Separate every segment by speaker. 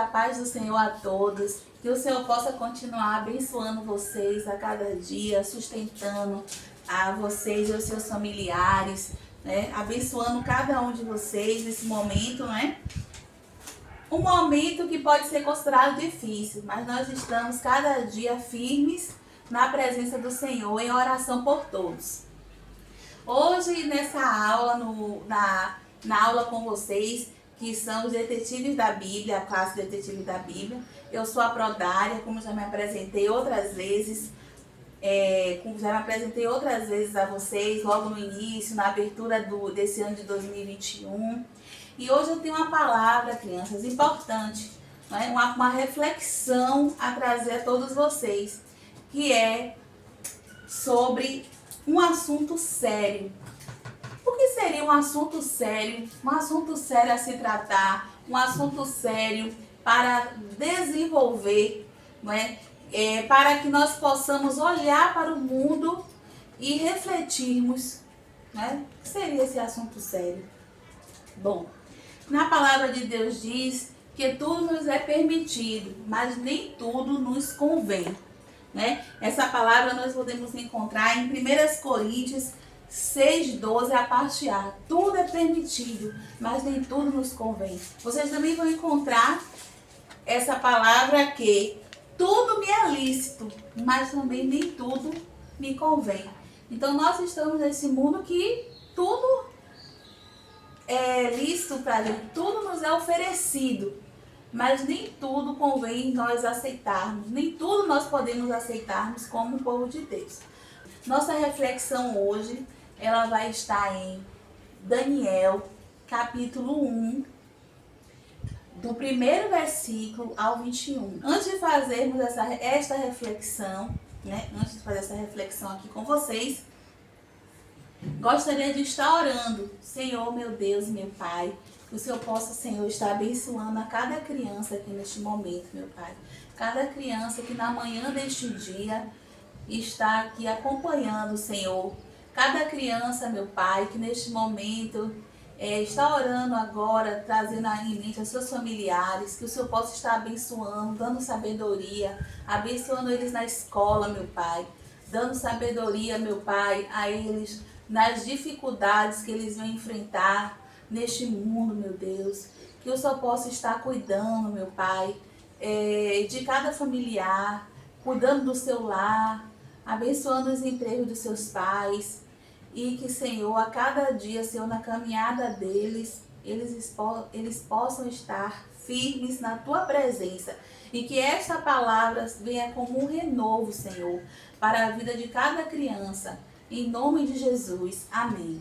Speaker 1: paz do Senhor a todos. Que o Senhor possa continuar abençoando vocês a cada dia, sustentando a vocês e os seus familiares, né? Abençoando cada um de vocês nesse momento, né? Um momento que pode ser considerado difícil, mas nós estamos cada dia firmes na presença do Senhor, em oração por todos. Hoje, nessa aula, na aula com vocês, que são os detetives da Bíblia, a classe de detetives da Bíblia, eu sou a Prodária, como já me apresentei outras vezes, a vocês, logo no início, na abertura desse ano de 2021. E hoje eu tenho uma palavra, crianças, importante, né? uma reflexão a trazer a todos vocês, que é sobre um assunto sério. O que seria um assunto sério? Um assunto sério a se tratar, um assunto sério para desenvolver, né? Para que nós possamos olhar para o mundo e refletirmos, né? O que seria esse assunto sério? Bom, na palavra de Deus diz que tudo nos é permitido, mas nem tudo nos convém, né? Essa palavra nós podemos encontrar em 1 Coríntios 6,12, a parte A. Tudo é permitido, mas nem tudo nos convém. Vocês também vão encontrar essa palavra que tudo me é lícito, mas também nem tudo me convém. Então nós estamos nesse mundo que tudo é lícito para a gente, tudo nos é oferecido, mas nem tudo convém nós aceitarmos, nem tudo nós podemos aceitarmos como povo de Deus. Nossa reflexão hoje, ela vai estar em Daniel, capítulo 1, do primeiro versículo ao 21. Antes de fazermos esta reflexão, né, antes de fazer essa reflexão aqui com vocês, gostaria de estar orando. Senhor, meu Deus, meu Pai, que o Senhor possa, Senhor, estar abençoando a cada criança aqui neste momento, meu Pai. Cada criança que na manhã deste dia está aqui acompanhando, Senhor. Cada criança, meu Pai, que neste momento está orando agora, trazendo em mente aos seus familiares, que o Senhor possa estar abençoando, dando sabedoria, abençoando eles na escola, meu Pai, dando sabedoria, meu Pai, a eles nas dificuldades que eles vão enfrentar neste mundo, meu Deus. Que o Senhor possa estar cuidando, meu Pai, de cada familiar, cuidando do seu lar, abençoando os empregos dos seus pais. E que, Senhor, a cada dia, Senhor, na caminhada deles, eles possam estar firmes na Tua presença. E que esta palavra venha como um renovo, Senhor, para a vida de cada criança. Em nome de Jesus. Amém.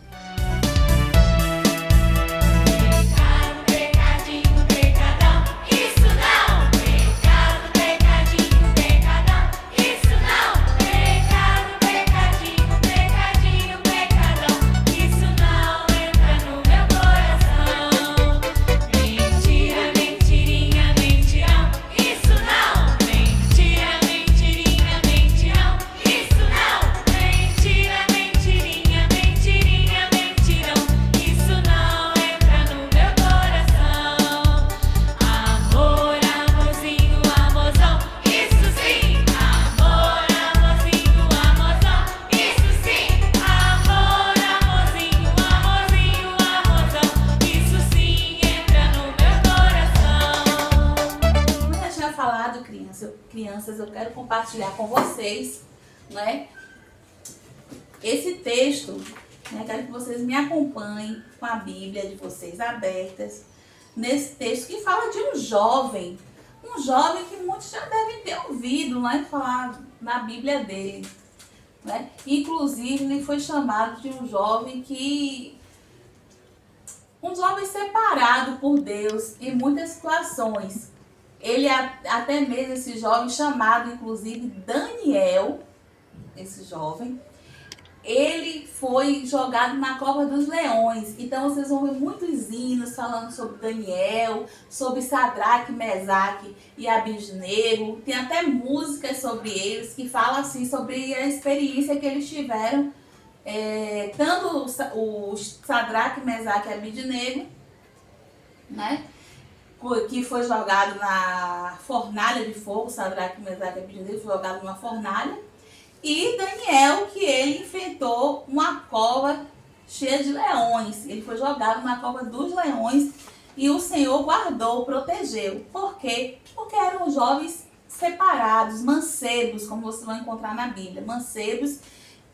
Speaker 1: Crianças, eu quero compartilhar com vocês, né, esse texto, né, quero que vocês me acompanhem com a Bíblia de vocês abertas, nesse texto que fala de um jovem que muitos já devem ter ouvido, né, falar na Bíblia dele, né, inclusive ele foi chamado de um jovem separado por Deus em muitas situações. Ele, até mesmo esse jovem, chamado inclusive Daniel, esse jovem, ele foi jogado na cova dos leões. Então vocês vão ver muitos hinos falando sobre Daniel, sobre Sadraque, Mesaque e Abednego. Tem até músicas sobre eles que falam assim sobre a experiência que eles tiveram, tanto o Sadraque, Mesaque e Abednego, né? que foi jogado na fornalha de fogo, Sadraque, Mesaque e Abednego foi jogado numa fornalha, e Daniel, que ele enfrentou uma cova cheia de leões. Ele foi jogado na cova dos leões e o Senhor guardou, protegeu. Por quê? Porque eram jovens separados, mancebos, como vocês vão encontrar na Bíblia. Mancebos,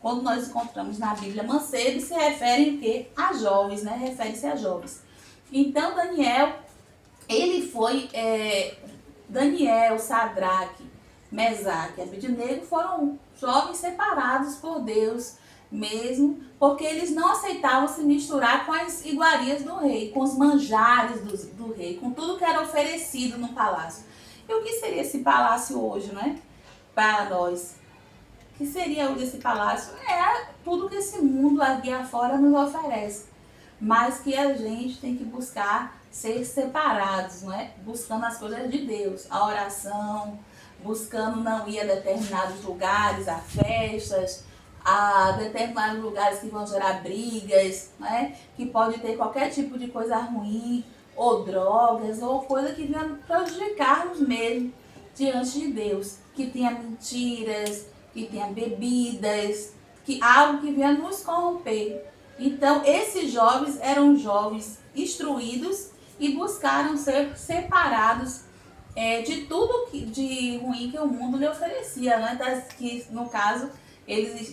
Speaker 1: quando nós encontramos na Bíblia mancebos, se referem o quê? A jovens, né? Refere-se a jovens. Então, Daniel, ele foi... Daniel, Sadraque, Mesaque e Abednego foram jovens separados por Deus mesmo, porque eles não aceitavam se misturar com as iguarias do rei, com os manjares do rei, com tudo que era oferecido no palácio. E o que seria esse palácio hoje, né? Para nós. O que seria hoje esse palácio? É tudo que esse mundo aqui afora nos oferece. Mas que a gente tem que buscar ser separados, não é? Buscando as coisas de Deus, a oração, buscando não ir a determinados lugares, a festas, a determinados lugares que vão gerar brigas, né? Que pode ter qualquer tipo de coisa ruim, ou drogas, ou coisa que venha prejudicar-nos mesmo diante de Deus. Que tenha mentiras, que tenha bebidas, que algo que venha nos corromper. Então, esses jovens eram jovens instruídos e buscaram ser separados de tudo de ruim que o mundo lhe oferecia, né? Que, no caso,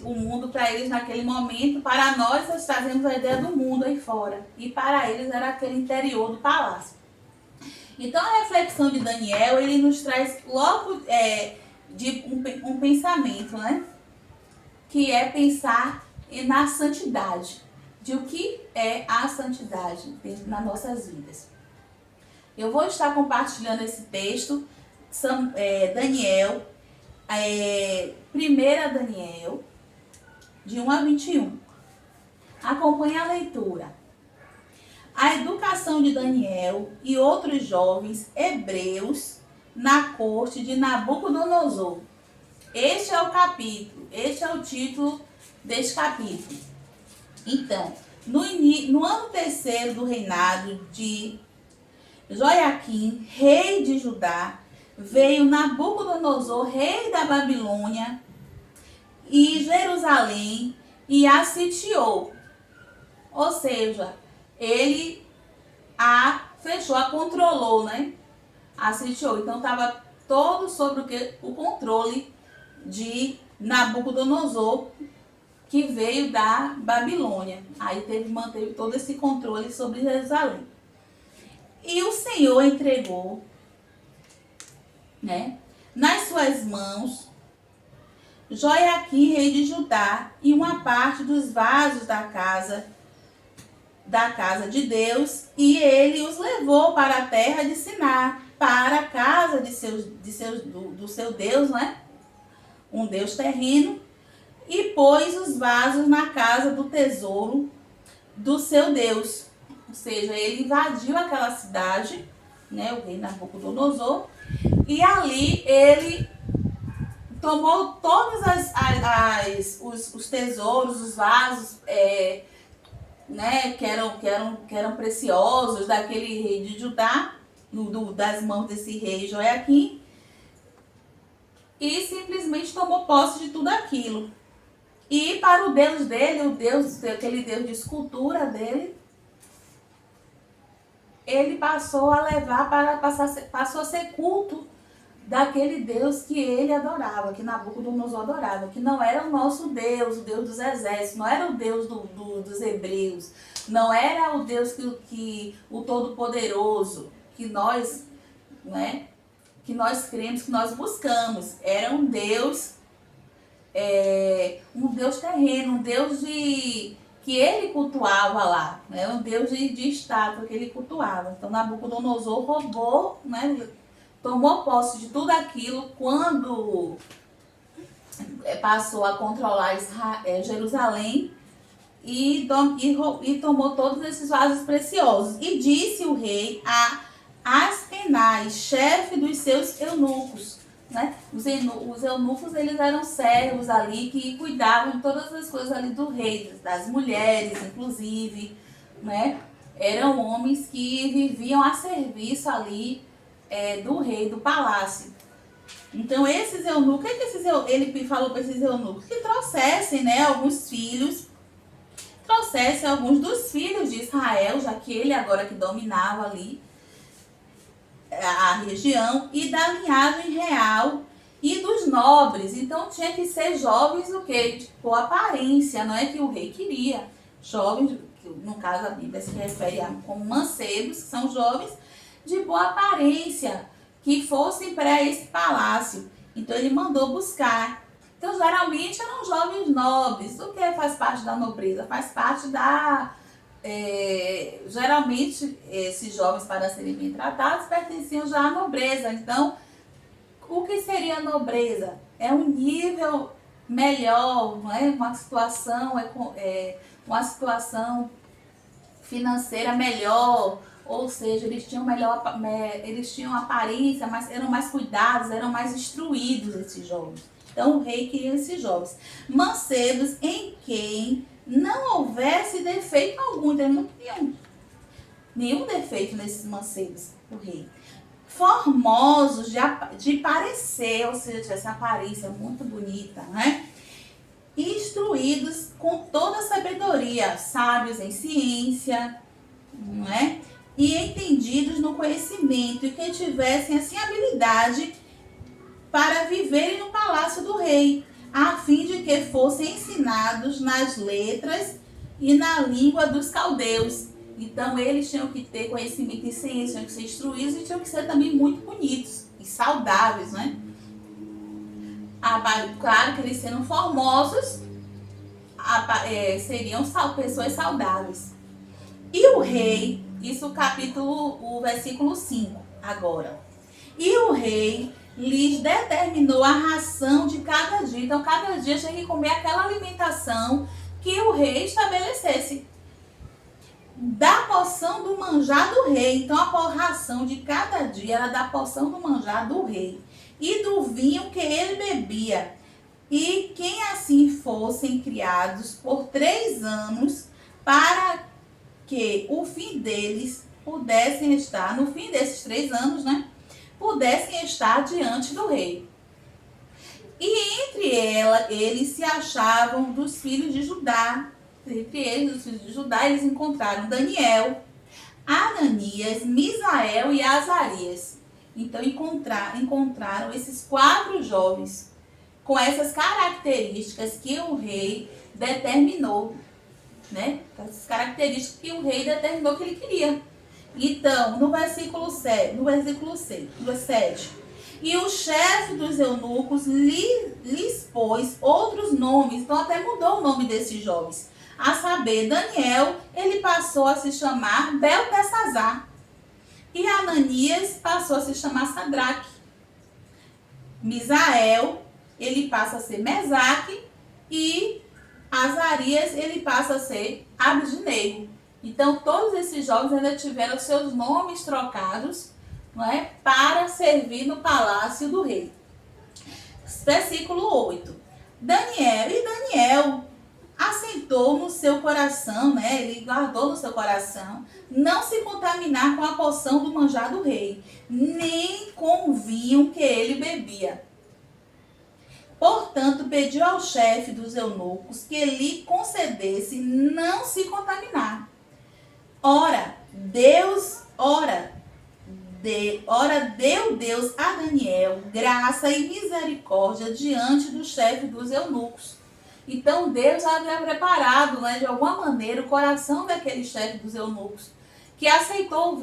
Speaker 1: o mundo para eles naquele momento, para nós trazemos a ideia do mundo aí fora, e para eles era aquele interior do palácio. Então, a reflexão de Daniel, ele nos traz logo de um pensamento, né? Que é pensar na santidade, de o que é a santidade nas nossas vidas. Eu vou estar compartilhando esse texto, Daniel, 1 Daniel, de 1 a 21. Acompanhe a leitura. A educação de Daniel e outros jovens hebreus na corte de Nabucodonosor. Este é o capítulo, este é o título deste capítulo. Então, no ano terceiro do reinado de Joiaquim, rei de Judá, veio Nabucodonosor, rei da Babilônia, e Jerusalém, e a sitiou. Ou seja, ele a fechou, a controlou, né? A sitiou. Então, estava todo sobre o controle de Nabucodonosor, que veio da Babilônia. Aí manteve todo esse controle sobre Jerusalém. E o Senhor entregou, né, nas suas mãos Joiaquim, rei de Judá, e uma parte dos vasos da casa de Deus, e ele os levou para a terra de Siná, para a casa do seu Deus, né? Um Deus terreno, e pôs os vasos na casa do tesouro do seu Deus. Ou seja, ele invadiu aquela cidade, né, o rei Nabucodonosor, e ali ele tomou todos os tesouros, os vasos, né, que eram preciosos daquele rei de Judá, das mãos desse rei Joiaquim, e simplesmente tomou posse de tudo aquilo. E para o Deus dele, aquele Deus de escultura dele, ele passou a levar passou a ser culto daquele Deus que ele adorava, que Nabucodonosor adorava, que não era o nosso Deus, o Deus dos exércitos, não era o Deus dos hebreus, não era o Deus que o Todo-Poderoso, que nós, né, que nós cremos, que nós buscamos. Era um Deus terreno, um Deus que ele cultuava lá, né? Um Deus de estátua que ele cultuava. Então Nabucodonosor roubou, né? Tomou posse de tudo aquilo quando passou a controlar Jerusalém e tomou todos esses vasos preciosos. E disse o rei a Aspenaz, chefe dos seus eunucos, né? Os eunucos, eles eram servos ali que cuidavam de todas as coisas ali do rei, das mulheres, inclusive, né? eram homens que viviam a serviço ali do rei, do palácio. Então esses eunucos, ele falou para esses eunucos que trouxessem, né, alguns filhos, trouxessem alguns dos filhos de Israel, já que ele agora que dominava ali a região, e da linhagem real e dos nobres. Então tinha que ser jovens o quê? De boa aparência, não é que o rei queria. Jovens, no caso a Bíblia se refere a como mancebos, que são jovens de boa aparência, que fossem para esse palácio. Então ele mandou buscar. Então geralmente eram jovens nobres. O que faz parte da nobreza? Faz parte da... geralmente esses jovens, para serem bem tratados, pertenciam já à nobreza. Então o que seria a nobreza? É um nível melhor, não é? Uma situação financeira melhor, ou seja, eles tinham aparência, mas eram mais cuidados, eram mais instruídos esses jovens. Então o rei queria esses jovens mancebos em quem não houvesse defeito algum. Então, não tinham nenhum defeito nesses mancebos, o rei. Formosos de parecer, ou seja, tivesse uma aparência muito bonita, né? Instruídos com toda a sabedoria, sábios em ciência, não é? E entendidos no conhecimento, e que tivessem assim habilidade para viverem no palácio do rei, a fim de que fossem ensinados nas letras e na língua dos caldeus. Então eles tinham que ter conhecimento em ciência, tinham que ser instruídos e tinham que ser também muito bonitos e saudáveis, né? Claro que eles sendo formosos, seriam pessoas saudáveis. E o rei, isso o versículo 5 agora. E o rei lhes determinou a ração de cada dia. Então cada dia tinha que comer aquela alimentação que o rei estabelecesse. Da porção do manjar do rei. Então a ração de cada dia era da porção do manjar do rei. E do vinho que ele bebia. E quem assim fossem criados por 3 anos, para que o fim deles pudessem estar, no fim desses 3 anos, né? Pudessem estar diante do rei. E entre eles se achavam dos filhos de Judá. Entre eles, os filhos de Judá, eles encontraram Daniel, Ananias, Misael e Azarias. Então encontraram esses 4 jovens com essas características que o rei determinou, né? Essas características que o rei determinou que ele queria. Então, no versículo 7, e o chefe dos eunucos lhes pôs outros nomes. Então até mudou o nome desses jovens. A saber, Daniel, ele passou a se chamar Beltesazar. E Ananias passou a se chamar Sadraque. Misael, ele passa a ser Mesaque. E Azarias, ele passa a ser Abednego. Então, todos esses jovens ainda tiveram seus nomes trocados, não é, para servir no palácio do rei. Versículo 8. Daniel assentou no seu coração, né? Ele guardou no seu coração não se contaminar com a porção do manjar do rei, nem com o vinho que ele bebia. Portanto, pediu ao chefe dos eunucos que lhe concedesse não se contaminar. Ora, deu Deus a Daniel graça e misericórdia diante do chefe dos eunucos. Então Deus já havia preparado, né, de alguma maneira, o coração daquele chefe dos eunucos, que aceitou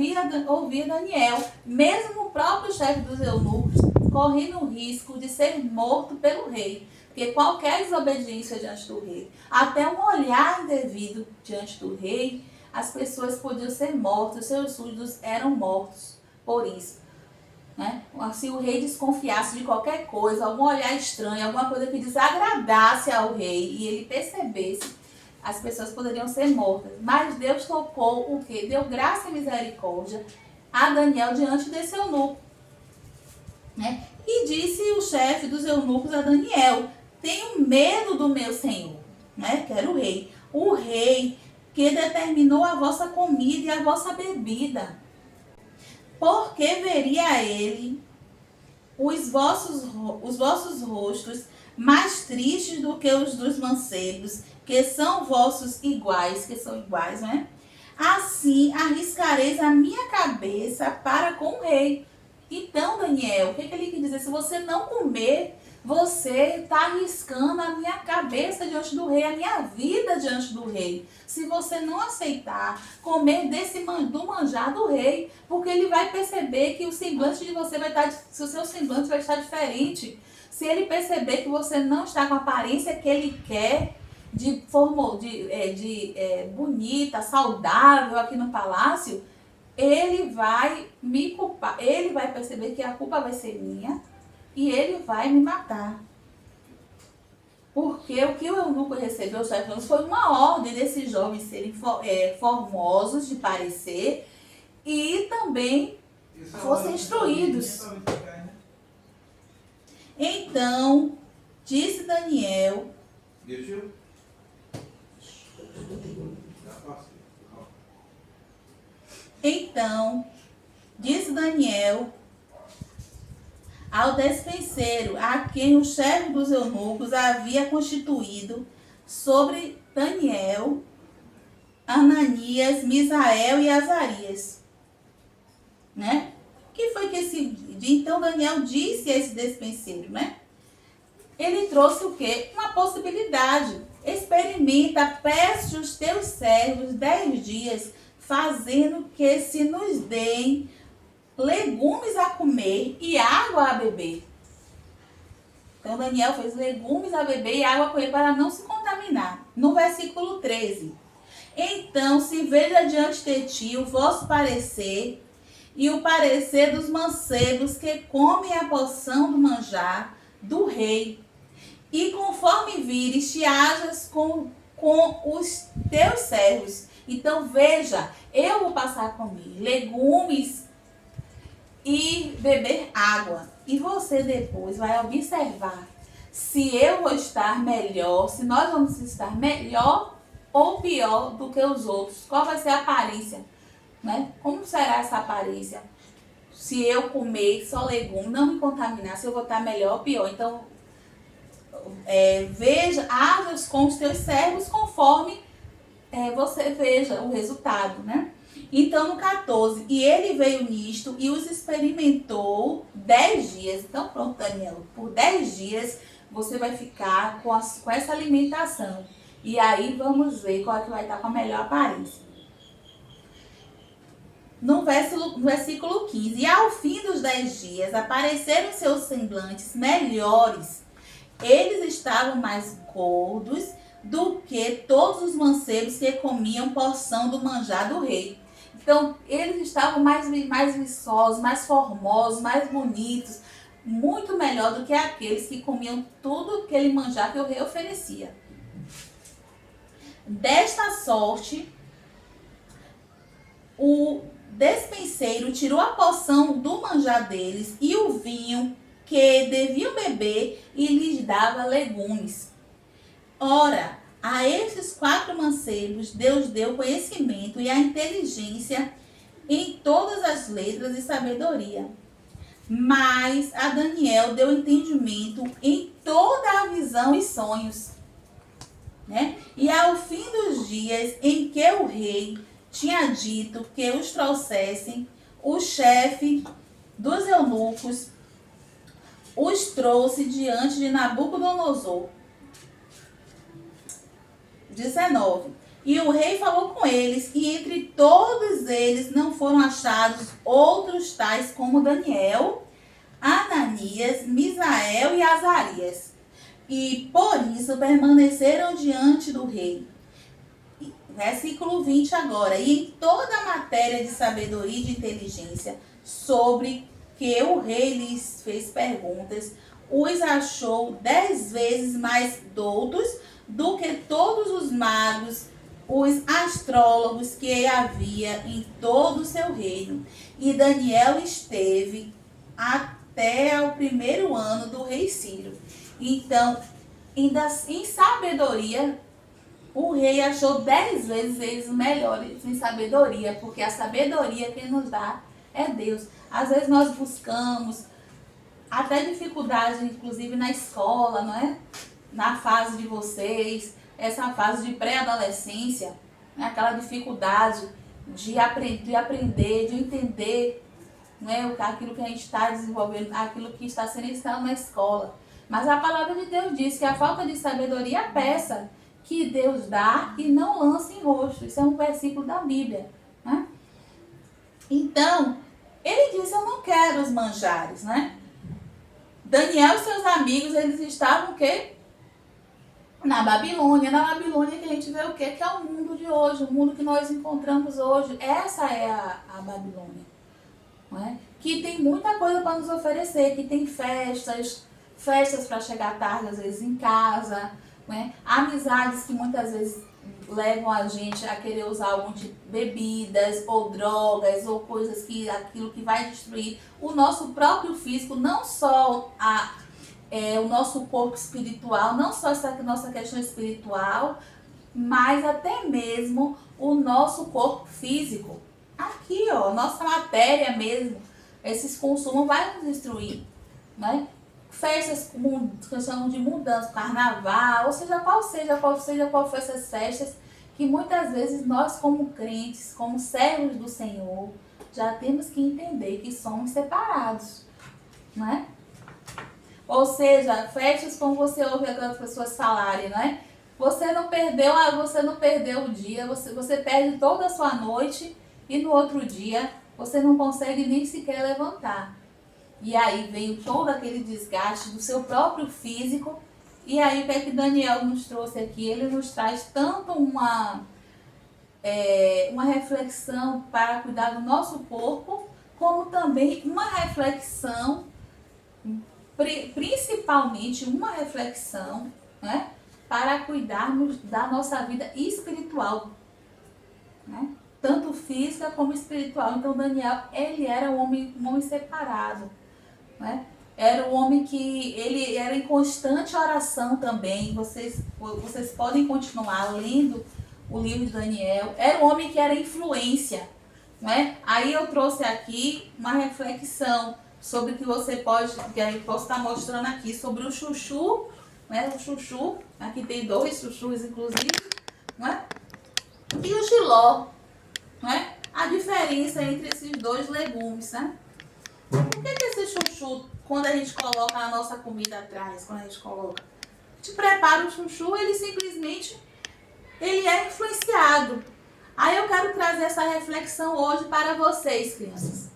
Speaker 1: ouvir Daniel, mesmo o próprio chefe dos eunucos correndo o risco de ser morto pelo rei. Porque qualquer desobediência diante do rei, até um olhar indevido diante do rei, as pessoas podiam ser mortas, seus súditos eram mortos por isso, né? Se o rei desconfiasse de qualquer coisa, algum olhar estranho, alguma coisa que desagradasse ao rei e ele percebesse, as pessoas poderiam ser mortas. Mas Deus tocou o quê? Deu graça e misericórdia a Daniel diante desse eunuco, né? E disse o chefe dos eunucos a Daniel: tenho medo do meu senhor, né? Que era o rei. O rei que determinou a vossa comida e a vossa bebida. Porque veria ele os vossos rostos mais tristes do que os dos mancebos, que são vossos iguais, né? Assim arriscareis a minha cabeça para com o rei. Então, Daniel, o que ele quer dizer? Se você não comer, você está arriscando a minha cabeça diante do rei, a minha vida diante do rei. Se você não aceitar comer do manjar do rei, porque ele vai perceber que o semblante de você vai estar, se o seu semblante vai estar diferente. Se ele perceber que você não está com a aparência que ele quer, bonita, saudável aqui no palácio, ele vai me culpar, ele vai perceber que a culpa vai ser minha e ele vai me matar. Porque o que o eunuco recebeu foi uma ordem desses jovens serem formosos de parecer e também fossem instruídos. Então, disse Daniel, ao despenseiro, a quem o chefe dos eunucos havia constituído sobre Daniel, Ananias, Misael e Azarias. Né? Que foi que então Daniel disse a esse despenseiro, né? Ele trouxe o quê? Uma possibilidade. Experimenta, peço os teus servos 10 dias, fazendo que se nos deem legumes a comer e água a beber. Então Daniel fez legumes a beber e água a comer para não se contaminar. No versículo 13. Então se veja diante de ti o vosso parecer e o parecer dos mancebos que comem a porção do manjar do rei. E conforme vires, te hajas com os teus servos. Então veja, eu vou passar a comer legumes e beber água. E você depois vai observar se eu vou estar melhor, se nós vamos estar melhor ou pior do que os outros. Qual vai ser a aparência? Né? Como será essa aparência? Se eu comer só legume, não me contaminar, se eu vou estar melhor ou pior. Então, veja, haja com os teus servos conforme você veja o resultado, né? Então, no 14, e ele veio nisto e os experimentou 10 dias. Então, pronto, Daniel, por 10 dias você vai ficar com essa alimentação. E aí, vamos ver qual é que vai estar com a melhor aparência. No versículo 15, e ao fim dos 10 dias apareceram seus semblantes melhores. Eles estavam mais gordos do que todos os mancebos que comiam porção do manjar do rei. Então, eles estavam mais viçosos, mais formosos, mais bonitos, muito melhor do que aqueles que comiam tudo aquele manjar que o rei oferecia. Desta sorte, o despenseiro tirou a porção do manjar deles e o vinho que deviam beber e lhes dava legumes. Ora, a estes 4 mancebos Deus deu conhecimento e a inteligência em todas as letras e sabedoria. Mas a Daniel deu entendimento em toda a visão e sonhos. Né? E ao fim dos dias em que o rei tinha dito que os trouxessem, o chefe dos eunucos os trouxe diante de Nabucodonosor. 19. E o rei falou com eles, e entre todos eles não foram achados outros tais como Daniel, Ananias, Misael e Azarias. E por isso permaneceram diante do rei. Versículo 20 agora. E em toda a matéria de sabedoria e de inteligência, sobre que o rei lhes fez perguntas, os achou 10 vezes mais doutos do que todos os magos, os astrólogos que havia em todo o seu reino. E Daniel esteve até o 1º ano do rei Ciro. Então, ainda em sabedoria, o rei achou 10 vezes eles melhores em sabedoria, porque a sabedoria quem nos dá é Deus. Às vezes nós buscamos até dificuldade, inclusive na escola, não é? Na fase de vocês, essa fase de pré-adolescência, né? Aquela dificuldade de aprender, de entender, não é? Aquilo que a gente está desenvolvendo, aquilo que está sendo ensinado na escola. Mas a palavra de Deus diz que a falta de sabedoria é peça que Deus dá e não lança em rosto. Isso é um versículo da Bíblia, né? Então, ele disse, eu não quero os manjares, né? Daniel e seus amigos, eles estavam o quê? Na Babilônia. Na Babilônia que a gente vê o quê? Que é o mundo de hoje, o mundo que nós encontramos hoje. Essa é a Babilônia, não é? Que tem muita coisa para nos oferecer, que tem festas para chegar tarde, às vezes em casa, né? Amizades que muitas vezes levam a gente a querer usar algum tipo de bebidas ou drogas ou coisas que aquilo que vai destruir o nosso próprio físico, não só o nosso corpo espiritual, não só essa nossa questão espiritual, mas até mesmo o nosso corpo físico. Aqui, ó, nossa matéria mesmo, esses consumos vai nos destruir, né? Festas que chamam de mudança, carnaval, ou seja, qual for essas festas, que muitas vezes nós como crentes, como servos do Senhor, já temos que entender que somos separados, né? Ou seja, festas como você ouve aquelas pessoas falarem, né? Você não perdeu o dia, você perde toda a sua noite e no outro dia você não consegue nem sequer levantar. E aí vem todo aquele desgaste do seu próprio físico. E aí o que é que Daniel nos trouxe aqui? Ele nos traz tanto uma reflexão para cuidar do nosso corpo, como também uma reflexão, principalmente uma reflexão, né, para cuidarmos da nossa vida espiritual, né? Tanto física como espiritual. Então Daniel, ele era um homem separado, né? Era um homem que ele era em constante oração também. Vocês podem continuar lendo o livro de Daniel. Era um homem que era influência, né? Aí eu trouxe aqui uma reflexão sobre que que eu posso estar mostrando aqui sobre o chuchu, né? O chuchu, aqui tem 2 chuchus inclusive, né? E o jiló, né? A diferença entre esses 2 legumes, né? Por que esse chuchu, quando a gente coloca na nossa comida atrás, quando a gente prepara o chuchu, ele simplesmente é influenciado. Aí eu quero trazer essa reflexão hoje para vocês, crianças,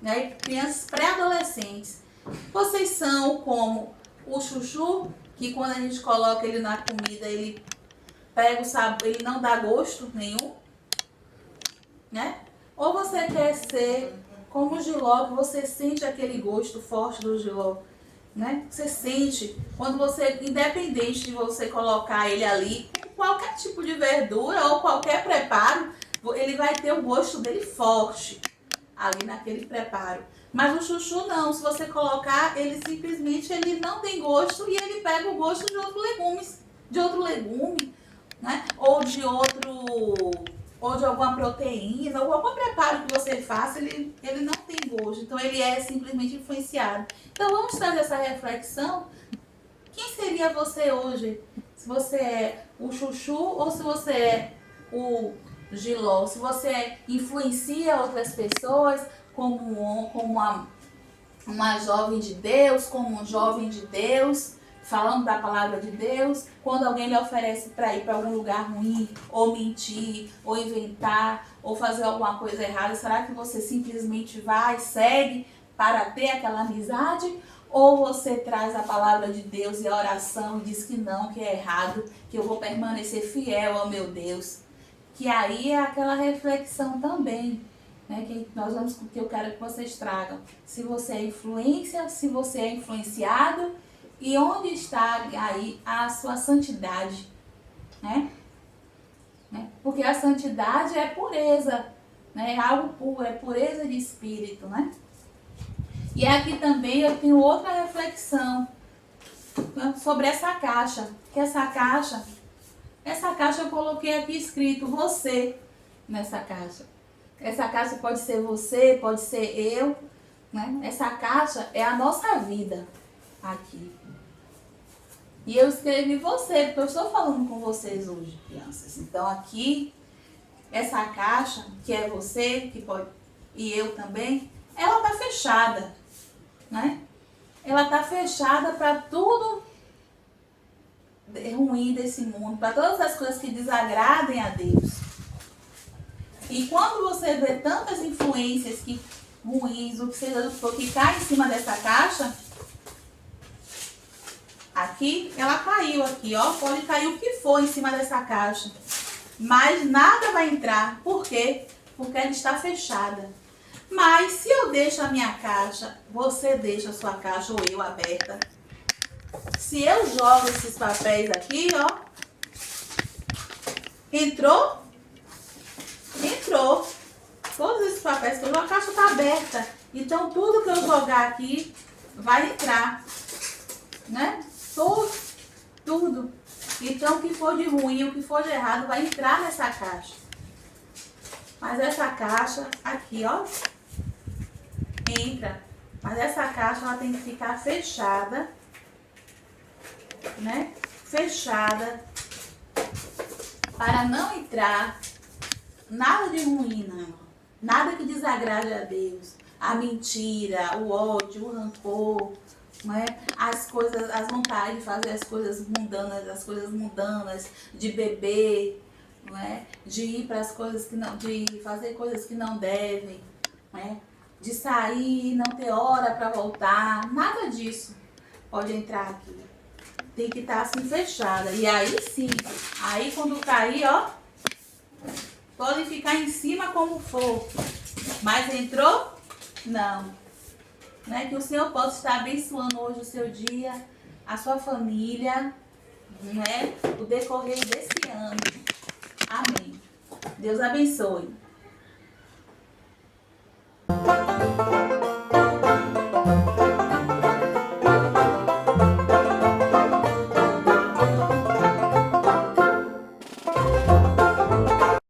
Speaker 1: né? Crianças pré-adolescentes. Vocês são como o chuchu, que quando a gente coloca ele na comida, ele pega o sabor, ele não dá gosto nenhum, né? Ou você quer ser como o jiló, que você sente aquele gosto forte do jiló, né? Você sente, quando você, independente de você colocar ele ali, qualquer tipo de verdura ou qualquer preparo, ele vai ter o gosto dele forte ali naquele preparo. Mas o chuchu não, se você colocar, ele simplesmente não tem gosto e ele pega o gosto de outro legume, né? Ou de alguma proteína, ou algum preparo que você faça, ele não tem gosto. Então ele é simplesmente influenciado. Então vamos trazer essa reflexão. Quem seria você hoje? Se você é o chuchu ou se você é o jiló? Se você influencia outras pessoas como uma jovem de Deus, como um jovem de Deus, falando da palavra de Deus, quando alguém lhe oferece para ir para algum lugar ruim, ou mentir, ou inventar, ou fazer alguma coisa errada, será que você simplesmente vai, segue para ter aquela amizade? Ou você traz a palavra de Deus e a oração e diz que não, que é errado, que eu vou permanecer fiel ao meu Deus? Que aí é aquela reflexão também, né, que eu quero que vocês tragam. Se você é influência, se você é influenciado, e onde está aí a sua santidade, né? Porque a santidade é pureza, né? É algo puro, é pureza de espírito, né? E aqui também eu tenho outra reflexão sobre essa caixa. Que essa caixa, Essa caixa eu coloquei aqui escrito você nessa caixa. Essa caixa pode ser você, pode ser eu, né? Essa caixa é a nossa vida aqui. E eu escrevi você, porque eu estou falando com vocês hoje, crianças. Então aqui, essa caixa, que é você, que pode, e eu também, ela tá fechada, né? Ela tá fechada para tudo ruim desse mundo, para todas as coisas que desagradem a Deus. E quando você vê tantas influências que ruins, o que seja que cai em cima dessa caixa, aqui, ela caiu aqui, ó, pode cair o que for em cima dessa caixa, mas nada vai entrar. Por quê? Porque ela está fechada. Mas se eu deixo a minha caixa, você deixa a sua caixa ou eu aberta, se eu jogo esses papéis aqui, ó, entrou? Entrou. Todos esses papéis que eu jogo, a caixa está aberta. Então tudo que eu jogar aqui vai entrar, né? Tudo. Então o que for de ruim, o que for de errado vai entrar nessa caixa. Mas essa caixa aqui, ó, entra. Mas essa caixa ela tem que ficar fechada, né? Fechada para não entrar nada de ruim, não. Nada que desagrade a Deus. A mentira, o ódio, o rancor, né? As coisas, as vontades de fazer as coisas mundanas, de beber, não é? De ir para as coisas que não, de fazer coisas que não devem, né? De sair e não ter hora para voltar, nada disso pode entrar aqui. Tem que estar assim fechada. E aí sim, aí quando cair, ó, pode ficar em cima como for. Mas entrou? Não. Né? Que o Senhor possa estar abençoando hoje o seu dia, a sua família, né? O decorrer desse ano. Amém. Deus abençoe.